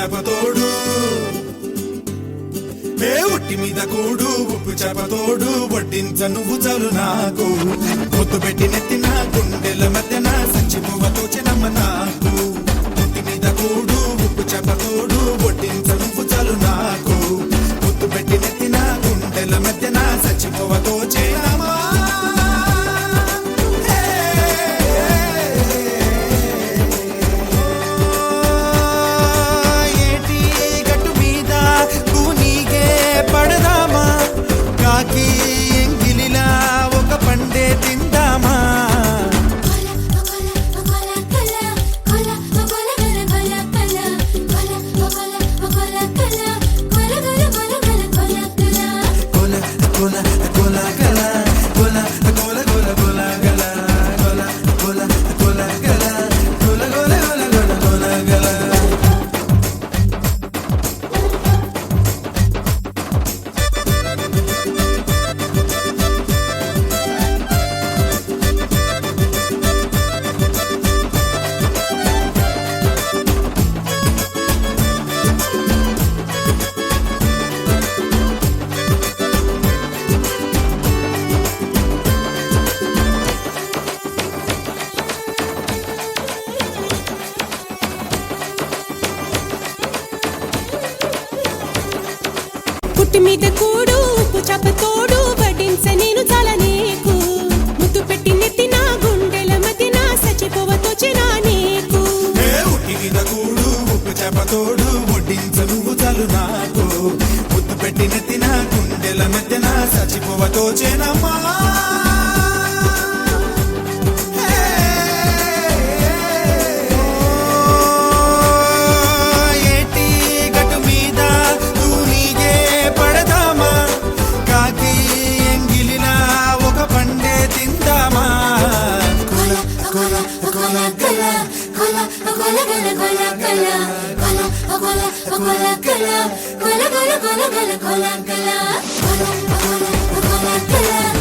చేపతోడు ఉట్టి మీద కూడు ఉప్పు చేపతోడు వడ్డించ నువ్వు చాలు నాకు ముద్దు పెట్టి నెత్తిన గుండెల మధ్యన సంచిపోవతో చిన్నమ్మ నాకు ఉట్టి మీద కూడు ఉప్పు చేపతోడు వడ్డించ నువ్వు చాలు నాకు ముద్దు పెట్టి నెత్తిన గుండెల మధ్యన సంచిపోవతో చిన్నమ్మ పుట్టి మీద కూడు ఉప్పు చేపతోడు వడ్డించ నేను చాలా నీకు ముద్దు పెట్టి నెత్తిన గుండెల మధ్యన చచ్చిపోవతోచెనా నీకు ఉట్టి మీద కూడు ఉప్పు చేపతోడు వడ్డించ నువ్వు చాలు నాకు ముద్దు పెట్టి నెత్తిన గుండెల మధ్యన చచ్చిపోవతోచెనమ్మా Cola,